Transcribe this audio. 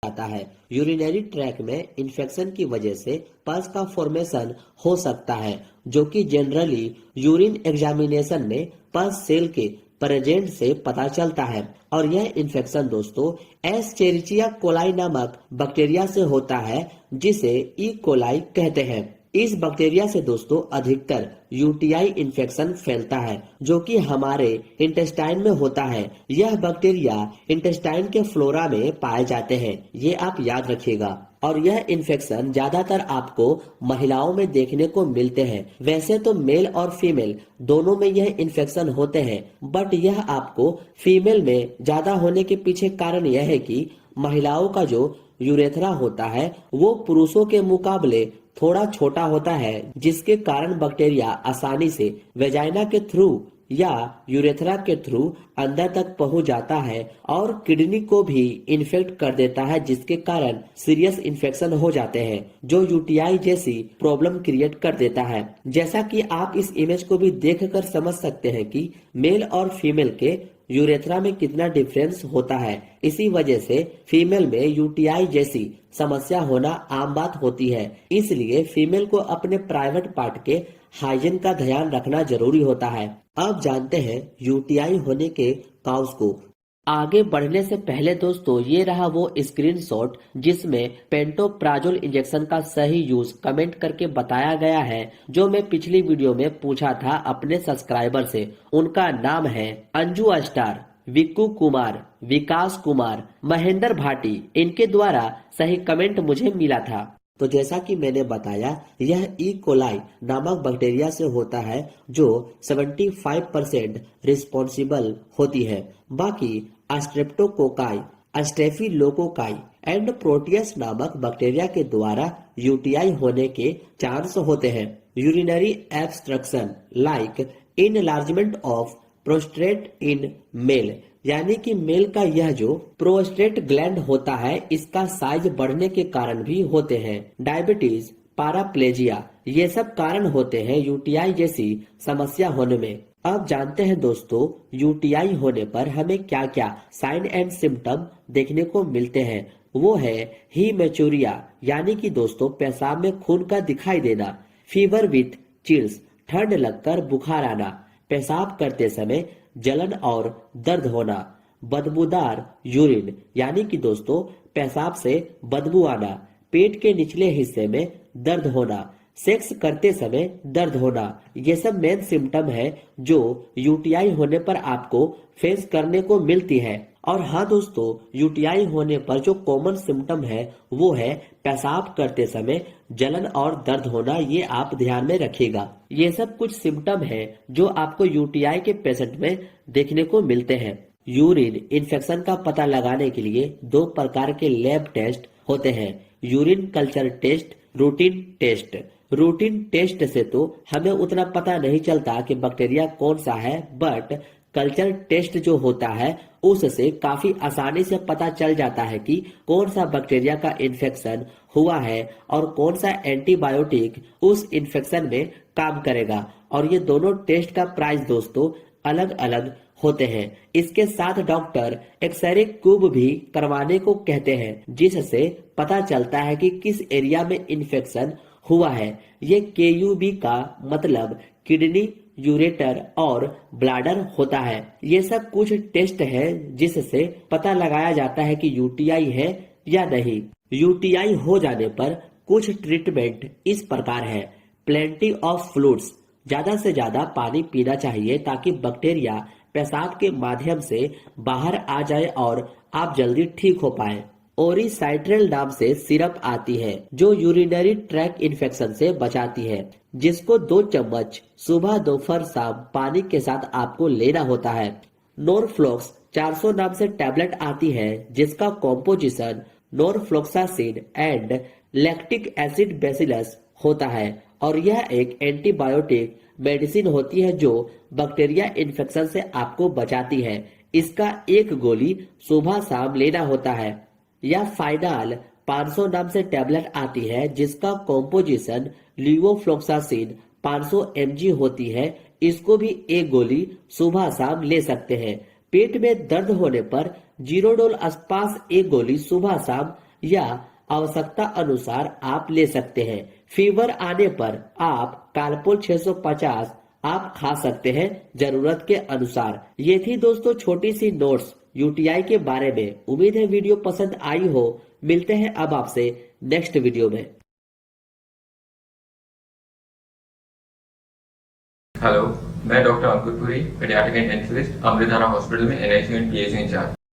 जाता है। Urinary track में इन्फेक्शन की वजह से पस का फॉर्मेशन हो सकता है, जो कि जनरली यूरिन एग्जामिनेशन में पस सेल के प्रेजेंट से पता चलता है। और यह इन्फेक्शन दोस्तों एस्चेरिचिया कोलाई नामक बैक्टीरिया से होता है, जिसे ई कोलाई कहते हैं। इस बैक्टीरिया से दोस्तों अधिकतर यूटीआई इन्फेक्शन फैलता है, जो कि हमारे इंटेस्टाइन में होता है। यह बैक्टीरिया इंटेस्टाइन के फ्लोरा में पाए जाते हैं, ये आप याद रखिएगा। और यह इन्फेक्शन ज्यादातर आपको महिलाओं में देखने को मिलते हैं। वैसे तो मेल और फीमेल दोनों में यह इन्फेक्शन होते हैं, बट यह आपको फीमेल में ज्यादा होने के पीछे कारण यह है कि महिलाओं का जो यूरेथ्रा होता है वो पुरुषों के मुकाबले थोड़ा छोटा होता है, जिसके कारण बैक्टीरिया आसानी से वेजाइना के थ्रू या यूरेथ्रा के थ्रू अंदर तक पहुंच जाता है और किडनी को भी इन्फेक्ट कर देता है, जिसके कारण सीरियस इन्फेक्शन हो जाते हैं, जो यूटीआई जैसी प्रॉब्लम क्रिएट कर देता है। जैसा कि आप इस इमेज को भी देखकर समझ सकते हैं कि मेल और फीमेल के यूरेथ्रा में कितना डिफरेंस होता है। इसी वजह से फीमेल में यूटीआई जैसी समस्या होना आम बात होती है। इसलिए फीमेल को अपने प्राइवेट पार्ट के हाइजीन का ध्यान रखना जरूरी होता है। अब जानते हैं यूटीआई होने के काउज को। आगे बढ़ने से पहले दोस्तों ये रहा वो स्क्रीनशॉट जिसमें पेंटोप्राजोल इंजेक्शन का सही यूज कमेंट करके बताया गया है, जो मैं पिछली वीडियो में पूछा था अपने सब्सक्राइबर से। उनका नाम है अंजू स्टार, विक्कू कुमार, विकास कुमार, महेंद्र भाटी। इनके द्वारा सही कमेंट मुझे मिला था। तो जैसा कि मैंने बताया, यह ई कोलाई नामक बैक्टीरिया से होता है, जो 75% रिस्पॉन्सिबल होती है। बाकी स्ट्रेप्टोकोकाई, स्टेफिलोकोकाई एंड प्रोटियस नामक बैक्टीरिया के द्वारा यूटीआई होने के चांस होते हैं। Urinary obstruction like enlargement of prostate in male, यानी कि मेल का यह जो प्रोस्टेट ग्लैंड होता है इसका साइज बढ़ने के कारण भी होते हैं। डायबिटीज, पैराप्लेजिया, ये सब कारण होते हैं यूटीआई जैसी समस्या होने में। अब जानते हैं दोस्तों यूटीआई होने पर हमें क्या क्या साइन एंड सिम्टम देखने को मिलते हैं। वो है हीमेचूरिया, यानी कि दोस्तों पेशाब में खून का दिखाई देना। फीवर विथ चिल्स, ठंड लगकर बुखार आना। पेशाब करते समय जलन और दर्द होना। बदबूदार यूरिन, यानी कि दोस्तों पेशाब से बदबू आना। पेट के निचले हिस्से में दर्द होना। सेक्स करते समय दर्द होना। ये सब मेन सिम्टम है जो यूटीआई होने पर आपको फेस करने को मिलती है। और हाँ दोस्तों, यूटीआई होने पर जो कॉमन सिम्टम है वो है पेशाब करते समय जलन और दर्द होना। ये आप ध्यान में रखिएगा। ये सब कुछ सिम्टम है जो आपको यूटीआई के पेशेंट में देखने को मिलते हैं। यूरिन इन्फेक्शन का पता लगाने के लिए 2 प्रकार के लैब टेस्ट होते हैं, urine culture test, routine test. Routine test से तो हमें उतना पता नहीं चलता कि बैक्टीरिया कौन सा है, बट कल्चर टेस्ट जो होता है उससे काफी आसानी से पता चल जाता है कि कौन सा बैक्टीरिया का इन्फेक्शन हुआ है और कौन सा एंटीबायोटिक उस इन्फेक्शन में काम करेगा। और ये दोनों टेस्ट का प्राइस दोस्तों अलग अलग होते हैं। इसके साथ डॉक्टर एक्सरे क्यूब भी करवाने को कहते हैं, जिससे पता चलता है कि किस एरिया में इन्फेक्शन हुआ है। ये केयूबी का मतलब किडनी, यूरेटर और ब्लैडर होता है। ये सब कुछ टेस्ट है जिससे पता लगाया जाता है कि यूटीआई है या नहीं। यूटीआई हो जाने पर कुछ ट्रीटमेंट इस प्रकार है। प्लेंटी ऑफ फ्लूइड्स, ज्यादा से ज्यादा पानी पीना चाहिए ताकि बैक्टीरिया पेशाब के माध्यम से बाहर आ जाए और आप जल्दी ठीक हो पाए। ओरिसाइट्रेल नाम से सिरप आती है जो यूरिनरी ट्रैक इन्फेक्शन से बचाती है, जिसको 2 चम्मच सुबह दोपहर शाम पानी के साथ आपको लेना होता है। नोरफ्लॉक्स 400 नाम से टैबलेट आती है, जिसका composition norfloxacin and lactic acid bacillus होता है और यह एक एंटीबायोटिक मेडिसिन होती है जो बैक्टीरिया इन्फेक्शन से आपको बचाती है। इसका 1 गोली सुबह शाम लेना होता है। या फाइनाल 500 नाम से टैबलेट आती है, जिसका कॉम्पोजिशन लीवोफ्लॉक्सासिन 500 mg होती है। इसको भी 1 गोली सुबह शाम ले सकते हैं। पेट में दर्द होने पर जीरोडोल आसपास 1 गोली सुबह शाम या आवश्यकता अनुसार आप ले सकते हैं। फीवर आने पर आप कालपोल 650 आप खा सकते हैं जरूरत के अनुसार। ये थी दोस्तों छोटी सी नोट्स यूटीआई के बारे में। उम्मीद है वीडियो पसंद आई हो। मिलते हैं अब आपसे नेक्स्ट वीडियो में। हेलो, मैं डॉक्टर अंकुर पुरी, पेडियाट्रिक इंटेंसिविस्ट, अमृतधारा हॉस्पिटल में एनआईसीयू एंड पीएचसी इंचार्ज।